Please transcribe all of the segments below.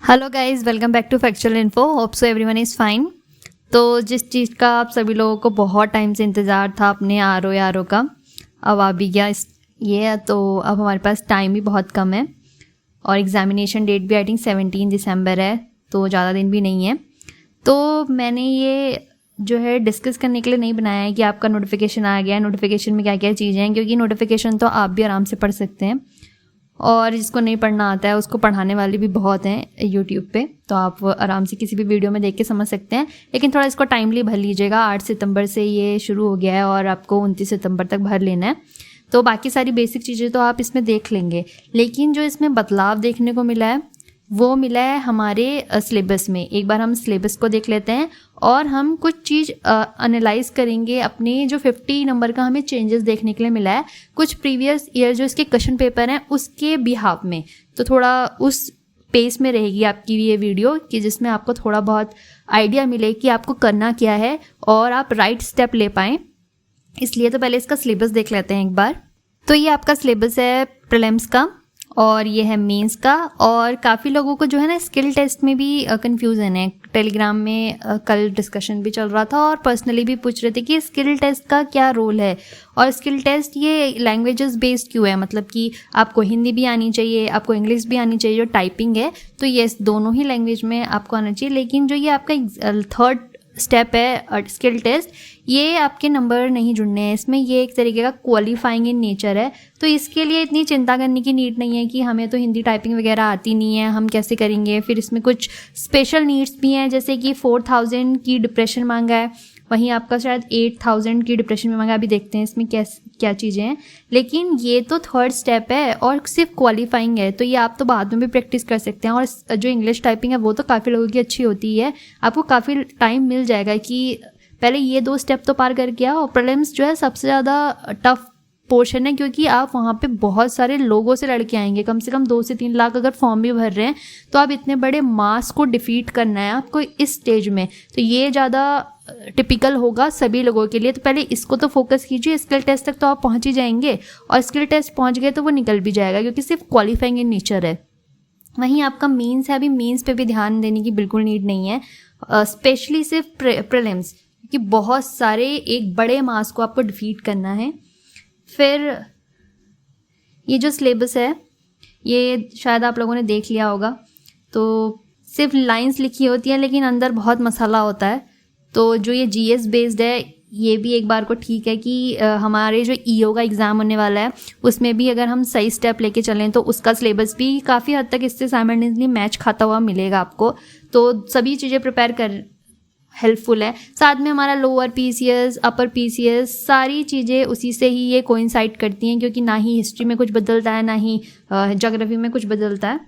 Hello guys, welcome back to factual info. Hope so everyone is fine. तो जिस चीज़ का आप सभी लोगों को बहुत टाइम से इंतज़ार था अपने आर ओ का, अब आ भी गया ये। तो अब हमारे पास टाइम भी बहुत कम है और एग्ज़ामिनेशन डेट भी आई थिंक 17 दिसंबर है, तो ज़्यादा दिन भी नहीं है। तो मैंने ये जो है डिस्कस करने के लिए नहीं बनाया है कि आपका नोटिफिकेशन आ गया है, नोटिफिकेशन में क्या क्या चीज़ें हैं, क्योंकि नोटिफिकेशन तो आप भी आराम से पढ़ सकते हैं और जिसको नहीं पढ़ना आता है उसको पढ़ाने वाले भी बहुत हैं यूट्यूब पे, तो आप आराम से किसी भी वीडियो में देख के समझ सकते हैं। लेकिन थोड़ा इसको टाइमली भर लीजिएगा। 8 सितंबर से ये शुरू हो गया है और आपको 29 सितंबर तक भर लेना है। तो बाकी सारी बेसिक चीज़ें तो आप इसमें देख लेंगे, लेकिन जो इसमें बदलाव देखने को मिला है वो मिला है हमारे सिलेबस में। एक बार हम सिलेबस को देख लेते हैं और हम कुछ चीज़ एनालाइज करेंगे। अपने जो 50 नंबर का हमें चेंजेस देखने के लिए मिला है कुछ प्रीवियस ईयर जो इसके क्वेश्चन पेपर हैं उसके बिहाफ में, तो थोड़ा उस पेस में रहेगी आपकी ये वीडियो कि जिसमें आपको थोड़ा बहुत आइडिया मिले कि आपको करना क्या है और आप राइट स्टेप ले पाएँ। इसलिए तो पहले इसका सिलेबस देख लेते हैं एक बार। तो ये आपका सिलेबस है प्रीलिम्स का और ये है मेंस का। और काफ़ी लोगों को जो है ना स्किल टेस्ट में भी कंफ्यूजन है। टेलीग्राम में कल डिस्कशन भी चल रहा था और पर्सनली भी पूछ रहे थे कि स्किल टेस्ट का क्या रोल है और स्किल टेस्ट ये लैंग्वेजेस बेस्ड क्यों है, मतलब कि आपको हिंदी भी आनी चाहिए, आपको इंग्लिश भी आनी चाहिए जो टाइपिंग है, तो ये दोनों ही लैंग्वेज में आपको आना चाहिए। लेकिन जो ये आपका थर्ड स्टेप है स्किल टेस्ट, ये आपके नंबर नहीं जुड़ने हैं इसमें, ये एक तरीके का क्वालिफाइंग इन नेचर है। तो इसके लिए इतनी चिंता करने की नीड नहीं है कि हमें तो हिंदी टाइपिंग वगैरह आती नहीं है, हम कैसे करेंगे। फिर इसमें कुछ स्पेशल नीड्स भी हैं, जैसे कि 4000 की डिप्रेशन मांगा है, वहीं आपका शायद 8000 की डिप्रेशन में मांगा। अभी देखते हैं इसमें क्या चीज़ें हैं, लेकिन ये तो थर्ड स्टेप है और सिर्फ क्वालिफाइंग है, तो ये आप तो बाद में भी प्रैक्टिस कर सकते हैं। और जो इंग्लिश टाइपिंग है वो तो काफ़ी लोगों की अच्छी होती है, आपको काफ़ी टाइम मिल जाएगा कि पहले ये 2 स्टेप तो पार करके आओ। प्रीलिम्स जो है सबसे ज़्यादा टफ पोर्शन है, क्योंकि आप वहाँ पे बहुत सारे लोगों से लड़के आएंगे, कम से कम 2 से 3 लाख अगर फॉर्म भी भर रहे हैं, तो आप इतने बड़े मास को डिफीट करना है आपको इस स्टेज में, तो ये ज़्यादा टिपिकल होगा सभी लोगों के लिए। तो पहले इसको तो फोकस कीजिए, स्किल टेस्ट तक तो आप पहुँच ही जाएंगे और स्किल टेस्ट पहुँच गए तो वो निकल भी जाएगा, क्योंकि सिर्फ क्वालिफाइंग इन नेचर है। वहीं आपका मीन्स है, अभी मीन्स पे भी ध्यान देने की बिल्कुल नीड नहीं है, स्पेशली सिर्फ प्रीलिम्स, कि बहुत सारे एक बड़े मास को आपको डिफीट करना है। फिर ये जो सिलेबस है ये शायद आप लोगों ने देख लिया होगा, तो सिर्फ लाइंस लिखी होती हैं लेकिन अंदर बहुत मसाला होता है। तो जो ये जीएस बेस्ड है ये भी एक बार को ठीक है कि हमारे जो ईओ का एग्ज़ाम होने वाला है उसमें भी अगर हम सही स्टेप लेके चलें तो उसका सिलेबस भी काफ़ी हद तक इससे साइमल्टेनियसली मैच खाता हुआ मिलेगा आपको। तो सभी चीज़ें प्रिपेयर कर हेल्पफुल है। साथ में हमारा लोअर पीसीएस, अपर पीसीएस, सारी चीज़ें उसी से ही ये कोइंसाइड करती हैं, क्योंकि ना ही हिस्ट्री में कुछ बदलता है ना ही ज्योग्राफी में कुछ बदलता है।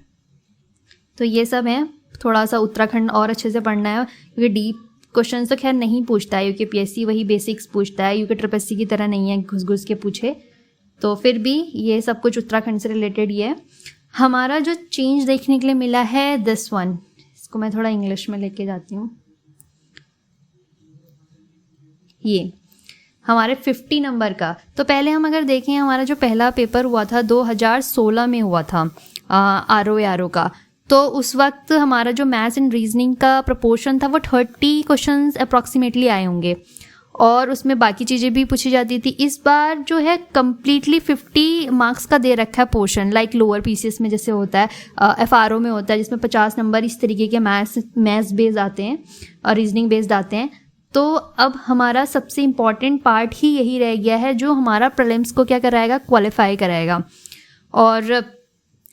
तो ये सब है, थोड़ा सा उत्तराखंड और अच्छे से पढ़ना है, क्योंकि डीप क्वेश्चन तो खैर नहीं पूछता है यूकेपीएससी, वही बेसिक्स पूछता है, यूके ट्रिपलएससी की तरह नहीं है घुस घुस के पूछे। तो फिर भी ये सब कुछ उत्तराखंड से रिलेटेड ही है। हमारा जो चेंज देखने के लिए मिला है दिस वन, इसको मैं थोड़ा इंग्लिश में लेके जाती हूँ। ये हमारे 50 नंबर का, तो पहले हम अगर देखें हमारा जो पहला पेपर हुआ था 2016 में हुआ था आर ओ का, तो उस वक्त हमारा जो मैथ्स एंड रीजनिंग का प्रपोर्शन था वो 30 क्वेश्चंस अप्रॉक्सीमेटली आए होंगे और उसमें बाकी चीज़ें भी पूछी जाती थी। इस बार जो है कम्प्लीटली 50 मार्क्स का दे रखा है पोर्शन, लाइक लोअर पीसीएस में जैसे होता है, एफआरओ में होता है जिसमें 50 नंबर इस तरीके के मैथ्स बेस्ड आते हैं और रीजनिंग बेस्ड आते हैं। तो अब हमारा सबसे इम्पॉर्टेंट पार्ट ही यही रह गया है जो हमारा प्रीलिम्स को क्या कराएगा, क्वालिफाई कराएगा। और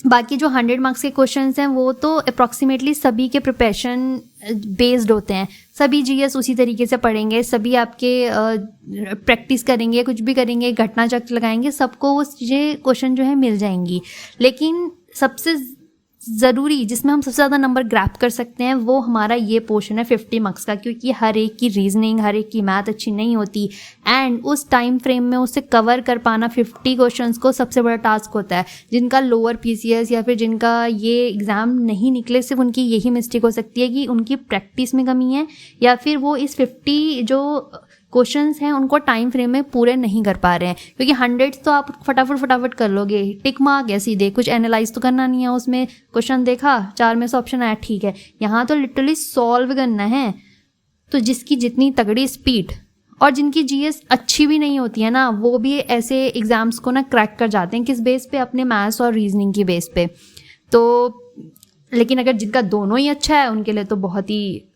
बाकी जो 100 मार्क्स के क्वेश्चंस हैं वो तो अप्रॉक्सीमेटली सभी के प्रिपरेशन बेस्ड होते हैं, सभी जीएस उसी तरीके से पढ़ेंगे, सभी आपके प्रैक्टिस करेंगे, कुछ भी करेंगे, घटना चक्र लगाएंगे, सबको वो चीज़ें क्वेश्चन जो है मिल जाएंगी। लेकिन सबसे ज़रूरी जिसमें हम सबसे ज़्यादा नंबर ग्रैप कर सकते हैं वो हमारा ये पोर्शन है 50 मार्क्स का, क्योंकि हर एक की रीजनिंग, हर एक की मैथ अच्छी नहीं होती एंड उस टाइम फ्रेम में उसे कवर कर पाना 50 क्वेश्चंस को सबसे बड़ा टास्क होता है। जिनका लोअर पीसीएस या फिर जिनका ये एग्ज़ाम नहीं निकले, सिर्फ उनकी यही मिस्टेक हो सकती है कि उनकी प्रैक्टिस में कमी है या फिर वो इस 50 जो क्वेश्चंस हैं उनको टाइम फ्रेम में पूरे नहीं कर पा रहे हैं, क्योंकि 100 तो आप फटाफट कर लोगे, टिक मार्क है सीधे, कुछ एनालाइज तो करना नहीं है उसमें, क्वेश्चन देखा 4 में से ऑप्शन आया ठीक है, यहाँ तो लिटरली सॉल्व करना है। तो जिसकी जितनी तगड़ी स्पीड और जिनकी जीएस अच्छी भी नहीं होती है ना, वो भी ऐसे एग्जाम्स को ना क्रैक कर जाते हैं। किस बेस पे? अपने मैथ्स और रीजनिंग की बेस पे। तो लेकिन अगर जिनका दोनों ही अच्छा है उनके लिए तो बहुत ही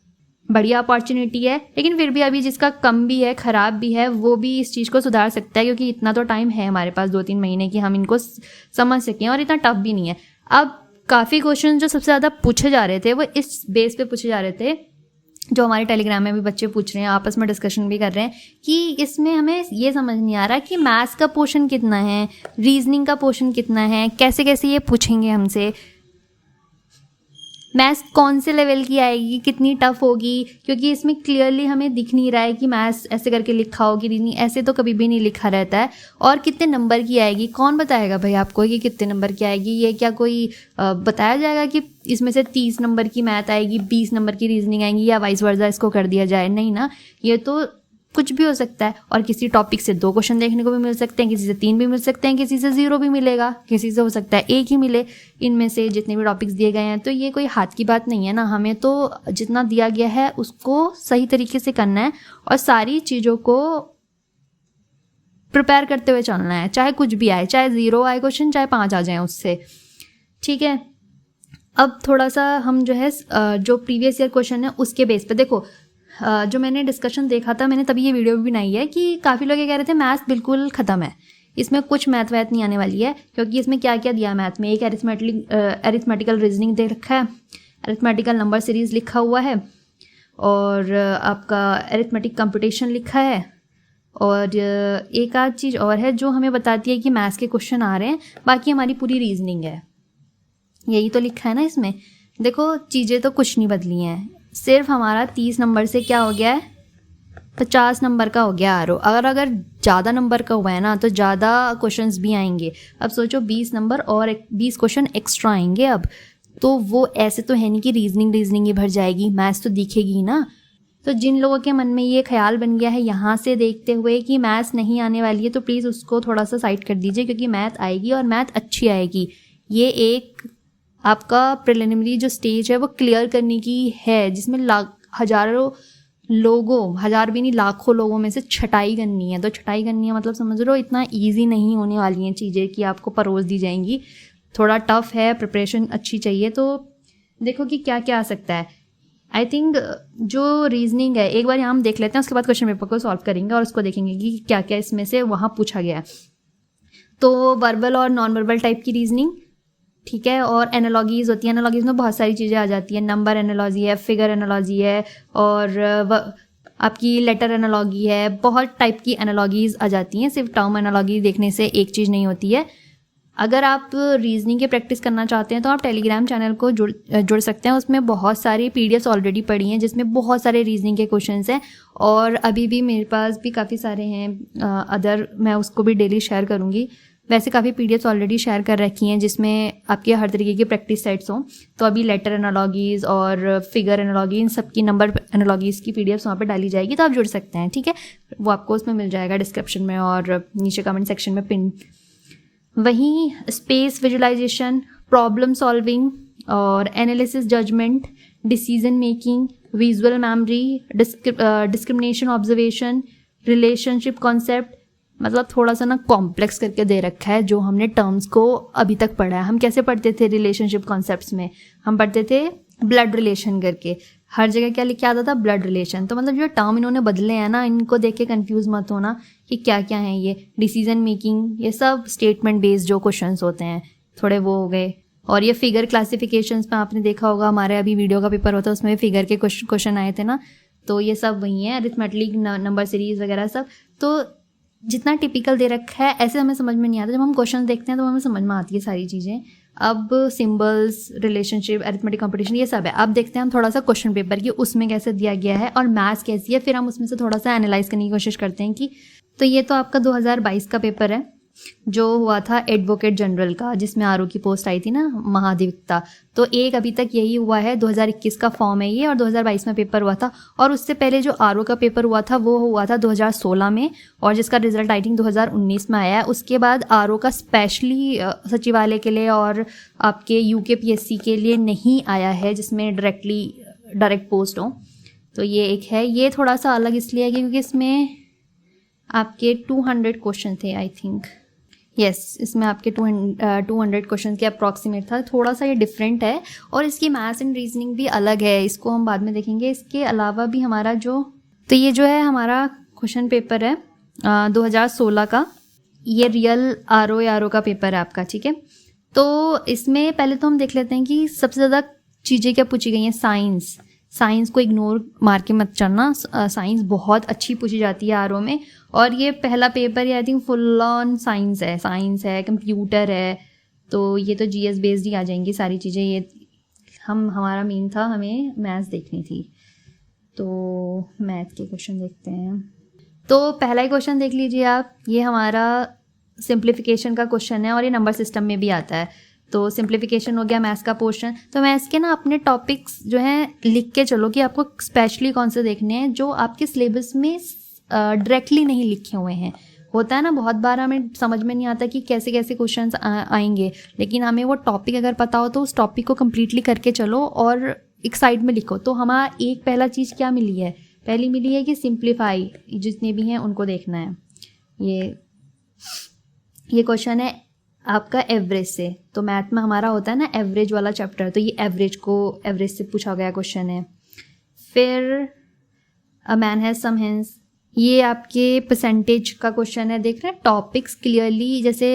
बढ़िया अपॉर्चुनिटी है। लेकिन फिर भी अभी जिसका कम भी है, ख़राब भी है, वो भी इस चीज़ को सुधार सकता है, क्योंकि इतना तो टाइम है हमारे पास 2-3 महीने की, हम इनको समझ सकें, और इतना टफ भी नहीं है। अब काफ़ी क्वेश्चन जो सबसे ज़्यादा पूछे जा रहे थे वो इस बेस पे पूछे जा रहे थे, जो हमारे टेलीग्राम में भी बच्चे पूछ रहे हैं, आपस में डिस्कशन भी कर रहे हैं कि इसमें हमें ये समझ नहीं आ रहा कि मैथ्स का पोर्शन कितना है, रीजनिंग का पोर्शन कितना है, कैसे कैसे ये पूछेंगे हमसे, मैथ्स कौन से लेवल की आएगी, कितनी टफ होगी, क्योंकि इसमें क्लियरली हमें दिख नहीं रहा है कि मैथ्स ऐसे करके लिखा होगी, रीजनिंग ऐसे तो कभी भी नहीं लिखा रहता है। और कितने नंबर की आएगी, कौन बताएगा भाई आपको कि कितने नंबर की आएगी? ये क्या कोई बताया जाएगा कि इसमें से 30 नंबर की मैथ आएगी, 20 नंबर की रीजनिंग आएंगी, या वाइस वर्सा इसको कर दिया जाए? नहीं ना, ये तो कुछ भी हो सकता है। और किसी टॉपिक से 2 क्वेश्चन देखने को भी मिल सकते हैं, किसी से 3 भी मिल सकते हैं, किसी से 0 भी मिलेगा, किसी से हो सकता है 1 ही मिले, इनमें से जितने भी टॉपिक्स दिए गए हैं। तो ये कोई हाथ की बात नहीं है ना, हमें तो जितना दिया गया है उसको सही तरीके से करना है और सारी चीज़ों को प्रिपेयर करते हुए चलना है, चाहे कुछ भी आए, चाहे 0 आए क्वेश्चन, चाहे 5 आ जाएं उससे, ठीक है। अब थोड़ा सा हम जो है जो प्रीवियस ईयर क्वेश्चन है उसके बेस पे देखो, जो मैंने डिस्कशन देखा था, मैंने तभी ये वीडियो भी बनाई है कि काफ़ी लोग ये कह रहे थे मैथ्स बिल्कुल ख़त्म है, इसमें कुछ मैथ वैथ नहीं आने वाली है, क्योंकि इसमें क्या क्या दिया मैथ में, एक अरिथमेटिकल रीजनिंग दे रखा है, अरिथमेटिकल नंबर सीरीज़ लिखा हुआ है, और आपका अरिथमेटिक कंप्यूटेशन लिखा है, और एक आध चीज़ और है जो हमें बताती है कि मैथ्स के क्वेश्चन आ रहे हैं, बाकी हमारी पूरी रीजनिंग है, यही तो लिखा है ना इसमें। देखो चीज़ें तो कुछ नहीं बदली हैं, सिर्फ हमारा 30 नंबर से क्या हो गया है, 50 नंबर का हो गया आर ओ। अगर ज़्यादा नंबर का हुआ है ना तो ज़्यादा क्वेश्चंस भी आएंगे। अब सोचो 20 नंबर और 20 क्वेश्चन एक्स्ट्रा आएंगे अब, तो वो ऐसे तो है नहीं कि रीजनिंग ही भर जाएगी, मैथ्स तो दिखेगी ना। तो जिन लोगों के मन में ये ख्याल बन गया है यहाँ से देखते हुए कि मैथ्स नहीं आने वाली है, तो प्लीज़ उसको थोड़ा सा साइड कर दीजिए, क्योंकि मैथ आएगी और मैथ अच्छी आएगी। ये एक आपका प्रिलिमिनरी जो स्टेज है वो क्लियर करने की है, जिसमें हज़ारों लोगों, हज़ार भी नहीं लाखों लोगों में से छटाई करनी है। तो छटाई करनी है मतलब समझ लो इतना इजी नहीं होने वाली हैं चीज़ें कि आपको परोस दी जाएंगी, थोड़ा टफ है, प्रिपरेशन अच्छी चाहिए। तो देखो कि क्या क्या आ सकता है। आई थिंक जो रीजनिंग है एक बार हम देख लेते हैं, उसके बाद क्वेश्चन पेपर को सॉल्व करेंगे और उसको देखेंगे कि क्या क्या इसमें से वहाँ पूछा गया है। तो वर्बल और नॉन वर्बल टाइप की रीजनिंग, ठीक है, और एनालॉजीज़ होती है। एनालॉजीज़ में बहुत सारी चीज़ें आ जाती हैं, नंबर एनालॉजी है, फिगर एनालॉजी है, और आपकी लेटर एनालॉजी है, बहुत टाइप की एनालॉजीज़ आ जाती हैं। सिर्फ टर्म एनालॉजी देखने से एक चीज़ नहीं होती है। अगर आप रीजनिंग की प्रैक्टिस करना चाहते हैं तो आप टेलीग्राम चैनल को जुड़ सकते हैं, उसमें बहुत सारी पीडीएफ्स ऑलरेडी पड़ी हैं जिसमें बहुत सारे रीजनिंग के क्वेश्चंस हैं, और अभी भी मेरे पास भी काफ़ी सारे हैं अदर, मैं उसको भी डेली शेयर करूँगी। वैसे काफ़ी पीडीएफ्स ऑलरेडी शेयर कर रखी हैं जिसमें आपके हर तरीके की प्रैक्टिस सेट्स हों। तो अभी लेटर एनालॉजीज़ और फिगर एनालॉजी, इन सब की नंबर एनालॉजीज़ की पीडीएफ्स वहाँ पे डाली जाएगी, तो आप जुड़ सकते हैं, ठीक है। वो आपको उसमें मिल जाएगा डिस्क्रिप्शन में और नीचे कमेंट सेक्शन में पिन। वहीं स्पेस विजुलाइजेशन, प्रॉब्लम सॉल्विंग और analysis judgement, decision making, visual memory, discrimination observation, relationship concept, मतलब थोड़ा सा ना कॉम्प्लेक्स करके दे रखा है जो हमने टर्म्स को अभी तक पढ़ा है। हम कैसे पढ़ते थे रिलेशनशिप कॉन्सेप्ट्स में, हम पढ़ते थे ब्लड रिलेशन करके, हर जगह क्या लिख के आता था, ब्लड रिलेशन। तो मतलब जो टर्म इन्होंने बदले हैं ना, इनको देख के कंफ्यूज मत होना कि क्या क्या है ये। डिसीजन मेकिंग, ये सब स्टेटमेंट बेस्ड जो क्वेश्चंस होते हैं थोड़े वो हो गए। और ये फिगर क्लासिफिकेशंस में आपने देखा होगा, हमारे अभी वीडियो का पेपर होता है उसमें फिगर के क्वेश्चन आए थे ना, तो ये सब वही है, अरिथमेटिक नंबर सीरीज वगैरह सब। तो जितना टिपिकल दे रखा है ऐसे हमें समझ में नहीं आता, जब हम क्वेश्चन देखते हैं तो हमें समझ में आती है सारी चीज़ें। अब सिंबल्स, रिलेशनशिप, अरिथमेटिक कंपटीशन, ये सब है। अब देखते हैं हम थोड़ा सा क्वेश्चन पेपर की उसमें कैसे दिया गया है और मैथ्स कैसी है, फिर हम उसमें से थोड़ा सा एनालाइज करने की कोशिश करते हैं कि। तो ये तो आपका 2022 का पेपर है, जो हुआ था एडवोकेट जनरल का, जिसमें आरओ की पोस्ट आई थी ना, महाधिवक्ता। तो एक अभी तक यही हुआ है, 2021 का फॉर्म है ये, और 2022 में पेपर हुआ था। और उससे पहले जो आरओ का पेपर हुआ था वो हुआ था 2016 में, और जिसका रिजल्ट आई थिंक 2019 में आया है। उसके बाद आरओ का स्पेशली सचिवालय के लिए और आपके यूकेपीएससी के लिए नहीं आया है, जिसमें डायरेक्ट पोस्ट हो। तो ये एक है, ये थोड़ा सा अलग इसलिए है क्योंकि इसमें आपके 200 क्वेश्चन थे आई थिंक। यस, इसमें आपके 200 क्वेश्चन के अप्रॉक्सीमेट था। थोड़ा सा ये डिफरेंट है, और इसकी मैथ्स एंड रीजनिंग भी अलग है, इसको हम बाद में देखेंगे। इसके अलावा भी हमारा तो ये जो है हमारा क्वेश्चन पेपर है 2016 का, ये रियल आरओ का पेपर है आपका, ठीक है। तो इसमें पहले तो हम देख लेते हैं कि सबसे ज़्यादा चीज़ें क्या पूछी गई हैं। साइंस को इग्नोर मार के मत चलना, साइंस बहुत अच्छी पूछी जाती है आरओ में। और ये पहला paper I think full on science है, कंप्यूटर है, तो ये तो जीएस बेस्ड ही आ जाएंगी सारी चीज़ें। ये हमारा मेन था, हमें मैथ्स देखनी थी, तो मैथ के क्वेश्चन देखते हैं। तो पहला ही क्वेश्चन देख लीजिए आप, ये हमारा सिंप्लीफिकेशन का क्वेश्चन है, और ये नंबर सिस्टम में भी आता है। तो सिंप्लीफिकेशन हो गया मैथ्स का पोर्शन। तो मैथ्स के ना अपने टॉपिक्स जो हैं लिख के चलो कि आपको स्पेशली कौन से देखने हैं, जो आपके सिलेबस में डायरेक्टली नहीं लिखे हुए हैं। होता है ना, बहुत बार हमें समझ में नहीं आता कि कैसे कैसे क्वेश्चंस आएंगे, लेकिन हमें वो टॉपिक अगर पता हो तो उस टॉपिक को कंप्लीटली करके चलो और एक साइड में लिखो। तो हमारा एक पहला चीज़ क्या मिली है, पहली मिली है कि सिंप्लीफाई, जितने भी हैं उनको देखना है। ये क्वेश्चन है आपका एवरेज से। तो मैथ में हमारा होता है ना एवरेज वाला चैप्टर, तो ये एवरेज से पूछा गया क्वेश्चन है। फिर a man has some hens, ये आपके परसेंटेज का क्वेश्चन है। देख रहे हैं टॉपिक्स क्लियरली, जैसे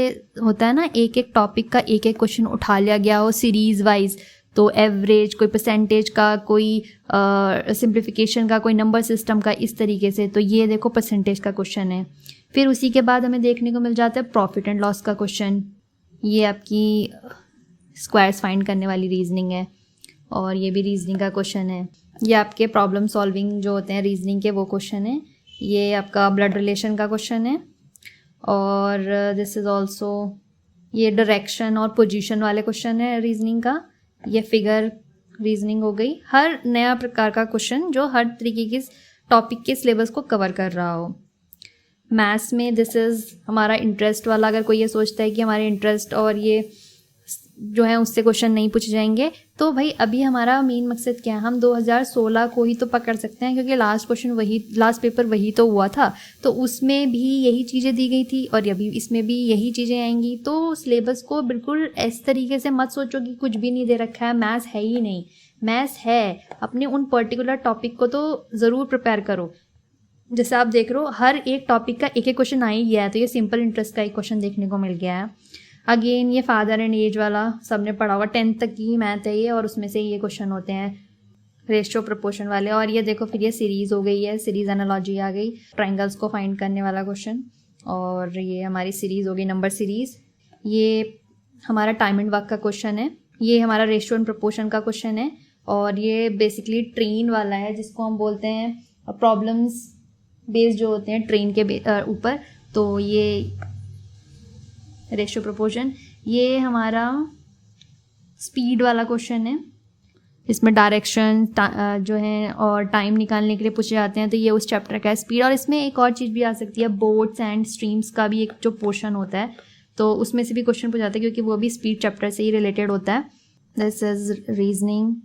होता है ना एक एक टॉपिक का एक एक क्वेश्चन उठा लिया गया हो सीरीज वाइज। तो एवरेज, कोई परसेंटेज का, कोई सिंप्लीफिकेशन का, कोई नंबर सिस्टम का, इस तरीके से। तो ये देखो परसेंटेज का क्वेश्चन है। फिर उसी के बाद हमें देखने को मिल जाता है प्रॉफिट एंड लॉस का क्वेश्चन। ये आपकी स्क्वायर्स फाइंड करने वाली रीजनिंग है, और ये भी रीजनिंग का क्वेश्चन है। ये आपके प्रॉब्लम सॉल्विंग जो होते हैं रीजनिंग के, वो क्वेश्चन है। ये आपका ब्लड रिलेशन का क्वेश्चन है, और दिस इज़ ऑल्सो ये डायरेक्शन और पोजीशन वाले क्वेश्चन है रीजनिंग का। ये फिगर रीजनिंग हो गई। हर नया प्रकार का क्वेश्चन जो हर तरीके के टॉपिक के सिलेबस को कवर कर रहा हो। मैथ्स में दिस इज़ हमारा इंटरेस्ट वाला। अगर कोई ये सोचता है कि हमारे इंटरेस्ट और ये जो है उससे क्वेश्चन नहीं पूछे जाएंगे, तो भाई अभी हमारा मेन मकसद क्या है, हम 2016 को ही तो पकड़ सकते हैं, क्योंकि लास्ट पेपर वही तो हुआ था। तो उसमें भी यही चीज़ें दी गई थी, और अभी इसमें भी यही चीज़ें आएंगी। तो सिलेबस को बिल्कुल इस तरीके से मत सोचो कि कुछ भी नहीं दे रखा है, मैथ्स है ही नहीं। मैथ्स है, अपने उन पर्टिकुलर टॉपिक को तो ज़रूर प्रिपेयर करो। जैसे आप देख रहे हो हर एक टॉपिक का एक एक क्वेश्चन आ ही गया है। तो ये सिंपल इंटरेस्ट का एक क्वेश्चन देखने को मिल गया है। अगेन ये फादर एंड एज वाला सबने पढ़ा होगा, 10th तक की मैथ है ये, और उसमें से ये क्वेश्चन होते हैं रेशियो प्रोपोर्शन वाले। और ये देखो फिर ये सीरीज़ हो गई है, सीरीज़ एनालॉजी आ गई, ट्राइंगल्स को फाइंड करने वाला क्वेश्चन। और ये हमारी सीरीज़ हो गई नंबर सीरीज़। ये हमारा टाइम एंड वर्क का क्वेश्चन है। ये हमारा रेशियो एंड प्रोपोर्शन का क्वेश्चन है। और ये बेसिकली ट्रेन वाला है, जिसको हम बोलते हैं प्रॉब्लम्स बेस्ड जो होते हैं ट्रेन के ऊपर। तो ये रेशियो प्रोपोर्शन। ये हमारा स्पीड वाला क्वेश्चन है, इसमें डायरेक्शन जो है और टाइम निकालने के लिए पूछे जाते हैं। तो ये उस चैप्टर का है स्पीड। और इसमें एक और चीज़ भी आ सकती है, बोट्स एंड स्ट्रीम्स का भी एक जो पोर्शन होता है, तो उसमें से भी क्वेश्चन पूछा जाता है, क्योंकि वो भी स्पीड चैप्टर से ही रिलेटेड होता है। This is reasoning.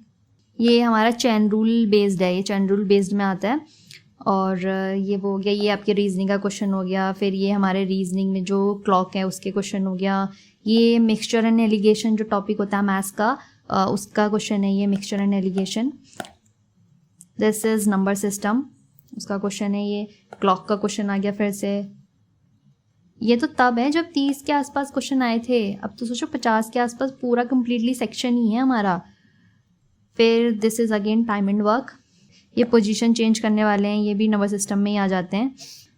ये हमारा चैन रूल बेस्ड है, ये चैन रूल बेस्ड में आता है। और ये वो हो गया, ये आपके रीजनिंग का क्वेश्चन हो गया। फिर ये हमारे रीजनिंग में जो क्लॉक है उसके क्वेश्चन हो गया। ये मिक्सचर एंड एलिगेशन जो टॉपिक होता है मैथ्स का, उसका क्वेश्चन है ये mixture and allegation. This is number system, उसका क्वेश्चन है ये। क्लॉक का क्वेश्चन आ गया फिर से। ये तो तब है जब 30 के आसपास क्वेश्चन आए थे, अब तो सोचो 50 के आसपास पूरा कंप्लीटली सेक्शन ही है हमारा। फिर this is again time and work. ये पोजीशन चेंज करने वाले हैं, ये भी नंबर सिस्टम में ही आ जाते हैं।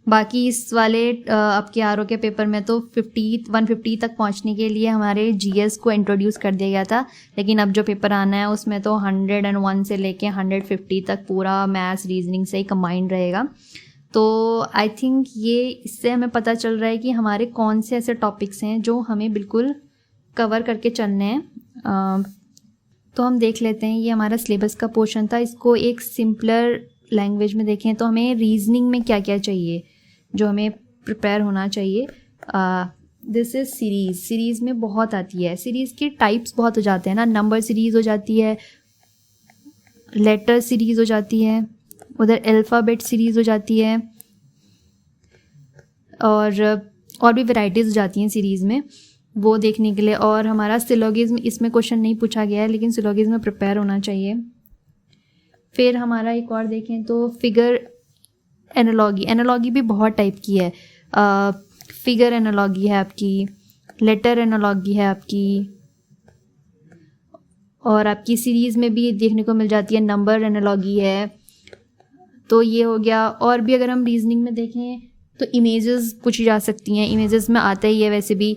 बाकी इस वाले आपके आरओ के पेपर में तो 150 तक पहुंचने के लिए हमारे जीएस को इंट्रोड्यूस कर दिया गया था, लेकिन अब जो पेपर आना है उसमें तो 101 से लेके 150 तक पूरा मैथ्स रीजनिंग से ही कंबाइंड रहेगा। तो आई थिंक ये इससे हमें पता चल रहा है कि हमारे कौन से ऐसे टॉपिक्स हैं जो हमें बिल्कुल कवर करके चलने हैं। तो हम देख लेते हैं, ये हमारा सिलेबस का पोर्शन था। इसको एक सिंपलर लैंग्वेज में देखें तो हमें रीजनिंग में क्या क्या चाहिए जो हमें प्रिपेयर होना चाहिए। दिस इज सीरीज़ में बहुत आती है। सीरीज़ की टाइप्स बहुत हो जाते हैं ना, नंबर सीरीज़ हो जाती है, लेटर सीरीज़ हो जाती है, उधर अल्फ़ाबेट सीरीज़ हो जाती है, और भी वैराइटीज़ हो जाती हैं सीरीज़ में, वो देखने के लिए। और हमारा सिलोगिज्म, इसमें क्वेश्चन नहीं पूछा गया है लेकिन सिलोगिज्म में प्रिपेयर होना चाहिए। फिर हमारा एक और देखें तो फिगर एनालॉगी भी बहुत टाइप की है। फिगर एनालॉगी है आपकी, लेटर एनालॉगी है आपकी, और आपकी सीरीज़ में भी देखने को मिल जाती है नंबर एनालॉगी है। तो ये हो गया। और भी अगर हम रीजनिंग में देखें तो इमेजेस पूछी जा सकती हैं। इमेजेस में आता ही है वैसे भी,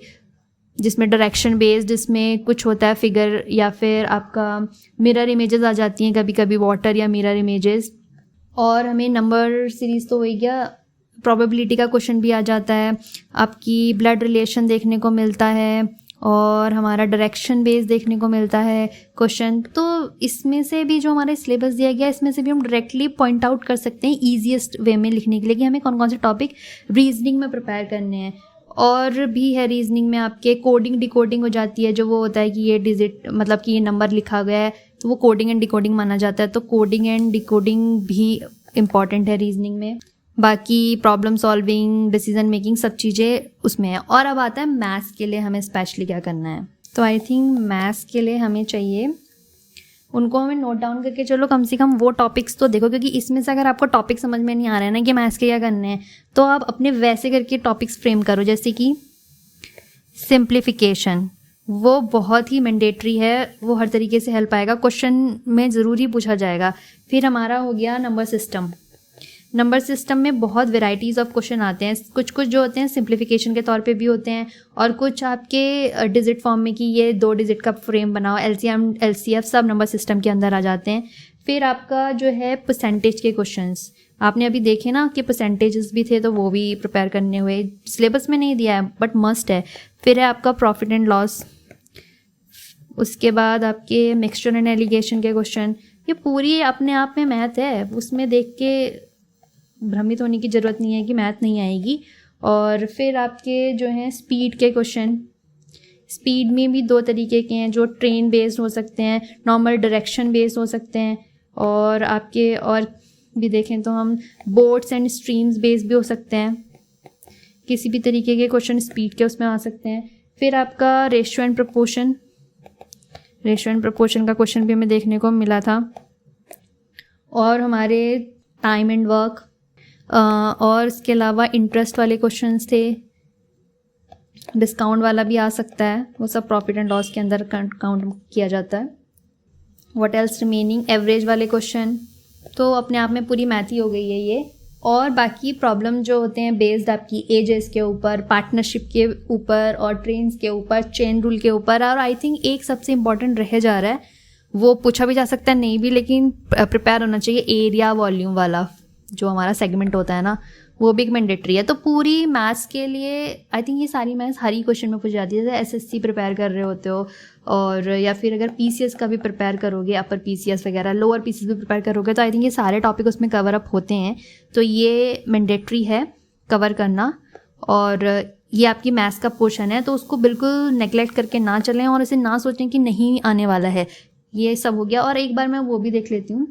जिसमें डायरेक्शन बेस्ड, जिसमें कुछ होता है फिगर, या फिर आपका मिरर इमेजेस आ जाती हैं कभी कभी, वाटर या मिरर इमेजेस। और हमें नंबर सीरीज़ तो हो ही गया, प्रोबेबिलिटी का क्वेश्चन भी आ जाता है, आपकी ब्लड रिलेशन देखने को मिलता है, और हमारा डायरेक्शन बेस देखने को मिलता है क्वेश्चन। तो इसमें से भी जो हमारे सिलेबस दिया गया है, इसमें से भी हम डायरेक्टली पॉइंट आउट कर सकते हैं ईजीएस्ट वे में लिखने के लिए कि हमें कौन कौन से टॉपिक रीजनिंग में प्रिपेयर करने हैं। और भी है रीजनिंग में आपके कोडिंग डिकोडिंग हो जाती है, जो वो होता है कि ये डिजिट मतलब कि ये नंबर लिखा गया है तो वो कोडिंग एंड डिकोडिंग माना जाता है। तो कोडिंग एंड डिकोडिंग भी इम्पॉर्टेंट है रीजनिंग में। बाकी प्रॉब्लम सॉल्विंग, डिसीजन मेकिंग, सब चीज़ें उसमें है। और अब आता है मैथ्स के लिए हमें स्पेशली क्या करना है। तो आई थिंक मैथ्स के लिए हमें चाहिए, उनको हमें नोट डाउन करके चलो, कम से कम वो टॉपिक्स तो देखो, क्योंकि इसमें से अगर आपको टॉपिक समझ में नहीं आ रहा है ना कि मैथ्स के क्या करने हैं, तो आप अपने वैसे करके टॉपिक्स फ्रेम करो। जैसे कि सिंप्लीफिकेशन, वो बहुत ही मैंडेटरी है, वो हर तरीके से हेल्प आएगा, क्वेश्चन में ज़रूर ही पूछा जाएगा। फिर हमारा हो गया नंबर सिस्टम। नंबर सिस्टम में बहुत वेराइटीज़ ऑफ क्वेश्चन आते हैं। कुछ जो होते हैं सिंप्लीफिकेशन के तौर पे भी होते हैं, और कुछ आपके डिजिट फॉर्म में कि ये 2 डिजिट का फ्रेम बनाओ, एलसीएम एलसीएफ सब नंबर सिस्टम के अंदर आ जाते हैं। फिर आपका जो है परसेंटेज के क्वेश्चंस, आपने अभी देखे ना कि परसेंटेजेस भी थे, तो वो भी प्रिपेयर करने हुए। सिलेबस में नहीं दिया है बट मस्ट है। फिर है आपका प्रॉफिट एंड लॉस, उसके बाद आपके मिक्सचर एंड एलिगेशन के क्वेश्चन। ये पूरी अपने आप में मैथ है, उसमें देख के भ्रमित होने की ज़रूरत नहीं है कि मैथ नहीं आएगी। और फिर आपके जो हैं स्पीड के क्वेश्चन, स्पीड में भी 2 तरीके के हैं, जो ट्रेन बेस्ड हो सकते हैं, नॉर्मल डायरेक्शन बेस्ड हो सकते हैं, और आपके और भी देखें तो हम बोट्स एंड स्ट्रीम्स बेस्ड भी हो सकते हैं। किसी भी तरीके के क्वेश्चन स्पीड के उसमें आ सकते हैं। फिर आपका रेशियो एंड प्रपोर्शन का क्वेश्चन भी हमें देखने को मिला था। और हमारे टाइम एंड वर्क, और इसके अलावा इंटरेस्ट वाले क्वेश्चंस थे, डिस्काउंट वाला भी आ सकता है, वो सब प्रॉफिट एंड लॉस के अंदर काउंट किया जाता है। व्हाट एल्स रिमेनिंग, एवरेज वाले क्वेश्चन, तो अपने आप में पूरी मैथ ही हो गई है ये। और बाकी प्रॉब्लम जो होते हैं बेस्ड आपकी एजेस के ऊपर, पार्टनरशिप के ऊपर, और ट्रेन्स के ऊपर, चेन रूल के ऊपर। और आई थिंक एक सबसे इम्पॉर्टेंट रह जा रहा है, वो पूछा भी जा सकता है नहीं भी, लेकिन प्रिपेयर होना चाहिए, एरिया वॉल्यूम वाला जो हमारा सेगमेंट होता है ना, वो भी मैंडेटरी है। तो पूरी मैथ्स के लिए आई थिंक ये सारी मैथ्स हर ही क्वेश्चन में पूछ जाती है। जैसे एसएससी प्रिपेयर कर रहे होते हो, और या फिर अगर पीसीएस का भी प्रिपेयर करोगे, अपर पीसीएस वगैरह, लोअर पीसीएस भी प्रिपेयर करोगे, तो आई थिंक ये सारे टॉपिक उसमें कवर अप होते हैं। तो ये मैंडेटरी है कवर करना, और ये आपकी मैथ्स का पोर्शन है, तो उसको बिल्कुल नेगलेक्ट करके ना चलें, और इसे ना सोचें कि नहीं आने वाला है। ये सब हो गया। और एक बार मैं वो भी देख लेती हूँ,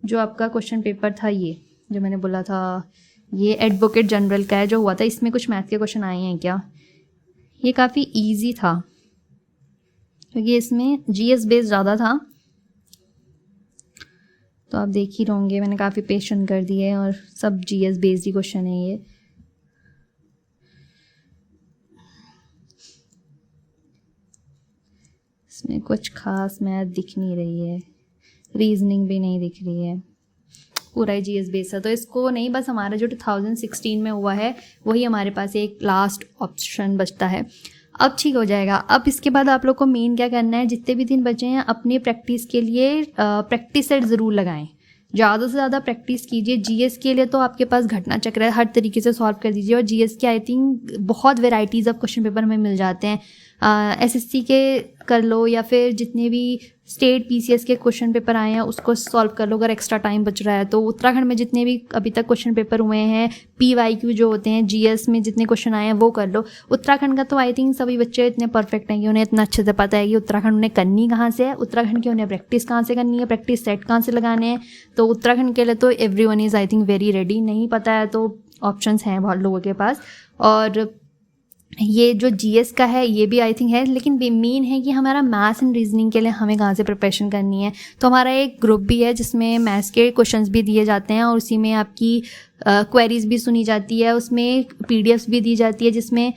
जो आपका क्वेश्चन पेपर था, ये जो मैंने बोला था, ये एडवोकेट जनरल का है जो हुआ था, इसमें कुछ मैथ के क्वेश्चन आए हैं क्या? ये काफ़ी इजी था, क्योंकि इसमें जीएस बेस ज़्यादा था। तो आप देख ही होंगे, मैंने काफ़ी पेशन कर दिए, और सब जीएस बेस्ड ही क्वेश्चन है ये। इसमें कुछ खास मैथ दिख नहीं रही है, रीजनिंग भी नहीं दिख रही है, पूरा ही जीएस बेस है। तो इसको नहीं, बस हमारा जो 2016 में हुआ है वही हमारे पास एक लास्ट ऑप्शन बचता है। अब ठीक हो जाएगा। अब इसके बाद आप लोग को मेन क्या करना है, जितने भी दिन बचे हैं अपने प्रैक्टिस के लिए प्रैक्टिस सेट ज़रूर लगाएं। ज़्यादा से ज़्यादा प्रैक्टिस कीजिए। जीएस के लिए तो आपके पास घटना चक्र है, हर तरीके से सॉल्व कर दीजिए। और जीएस के आई थिंक बहुत वेराइटीज़ ऑफ क्वेश्चन पेपर हमें मिल जाते हैं। एसएससी के कर लो या फिर जितने भी स्टेट पीसीएस के क्वेश्चन पेपर आए हैं उसको सॉल्व कर लो अगर एक्स्ट्रा टाइम बच रहा है तो। उत्तराखंड में जितने भी अभी तक क्वेश्चन पेपर हुए हैं, पीवाईक्यू जो होते हैं, जीएस में जितने क्वेश्चन आए हैं वो कर लो। उत्तराखंड का तो आई थिंक सभी बच्चे इतने परफेक्ट हैं कि उन्हें इतना अच्छे से पता है कि उत्तराखंड उन्हें करनी कहाँ से है, उत्तराखंड की उन्हें प्रैक्टिस कहाँ से करनी है, प्रैक्टिस सेट कहाँ से लगाने हैं। तो उत्तराखंड के लिए तो everyone is I think very ready. नहीं पता है तो ऑप्शंस हैं बहुत लोगों के पास। और ये जो जीएस का है ये भी आई थिंक है, लेकिन मेन है कि हमारा मैथ्स एंड रीजनिंग के लिए हमें कहाँ से प्रिपरेशन करनी है। तो हमारा एक ग्रुप भी है जिसमें मैथ्स के क्वेश्चंस भी दिए जाते हैं और उसी में आपकी क्वेरीज भी सुनी जाती है, उसमें पीडीएफ्स भी दी जाती है जिसमें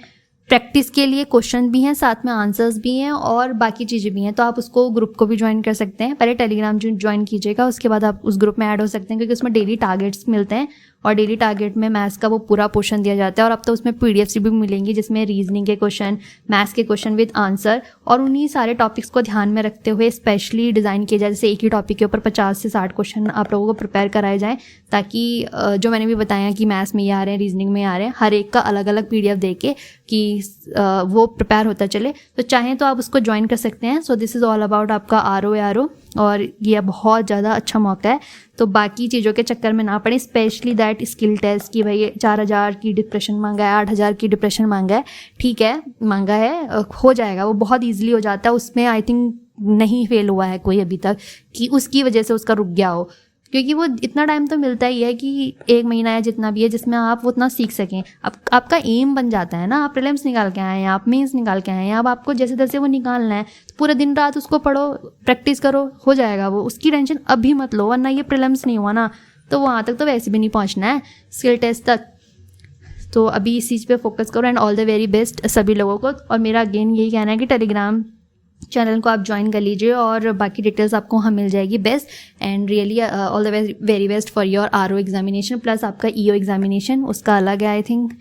प्रैक्टिस के लिए क्वेश्चन भी हैं, साथ में आंसर्स भी हैं और बाकी चीज़ें भी हैं। तो आप उसको ग्रुप को भी ज्वाइन कर सकते हैं। पहले टेलीग्राम ज्वाइन कीजिएगा, उसके बाद आप उस ग्रुप में ऐड हो सकते हैं क्योंकि उसमें डेली टारगेट्स मिलते हैं और डेली टारगेट में मैथ्स का वो पूरा पोर्शन दिया जाता है। और अब तो उसमें पीडीएफ्स भी मिलेंगी जिसमें रीजनिंग के क्वेश्चन, मैथ्स के क्वेश्चन विद आंसर और उन्हीं सारे टॉपिक्स को ध्यान में रखते हुए स्पेशली डिज़ाइन किया जाए। जैसे एक ही टॉपिक के ऊपर 50 से 60 क्वेश्चन आप लोगों को प्रिपेयर कराए जाएँ ताकि जो मैंने भी बताया कि मैथ्स में ये आ रहे हैं, रीजनिंग में आ रहे हैं, हर एक का अलग अलग पीडीएफ दे के कि वो प्रिपेयर होता चले। तो चाहें तो आप उसको ज्वाइन कर सकते हैं। So this is all about आपका आरओ और ये बहुत ज़्यादा अच्छा मौका है। तो बाकी चीज़ों के चक्कर में ना पड़े, स्पेशली दैट स्किल टेस्ट की भाई 4000 की डिप्रेशन मांगा है, 8000 की डिप्रेशन मांगा है, ठीक है मांगा है, हो जाएगा, वो बहुत ईजिली हो जाता है। उसमें आई थिंक नहीं फेल हुआ है कोई अभी तक कि उसकी वजह से उसका रुक गया हो, क्योंकि वो इतना टाइम तो मिलता ही है कि 1 महीना या जितना भी है जिसमें आप उतना सीख सकें। अब आपका एम बन जाता है ना, आप प्रीलिम्स निकाल के आए हैं, आप मेंस निकाल के आए हैं, अब आपको जैसे तैसे वो निकालना है तो पूरा दिन रात उसको पढ़ो, प्रैक्टिस करो, हो जाएगा वो। उसकी टेंशन अभी मत लो, वरना ये प्रीलिम्स नहीं हुआ ना तो वहाँ तक तो वैसे भी नहीं पहुँचना है, स्किल टेस्ट तक। तो अभी इस चीज़ पे फोकस करो and all the very best सभी लोगों को। और मेरा अगेन यही कहना है कि टेलीग्राम चैनल को आप ज्वाइन कर लीजिए और बाकी डिटेल्स आपको वहाँ मिल जाएगी best. And really all the very best for your RO examination plus आपका ईओ एग्जामिनेशन, उसका अलग है आई थिंक।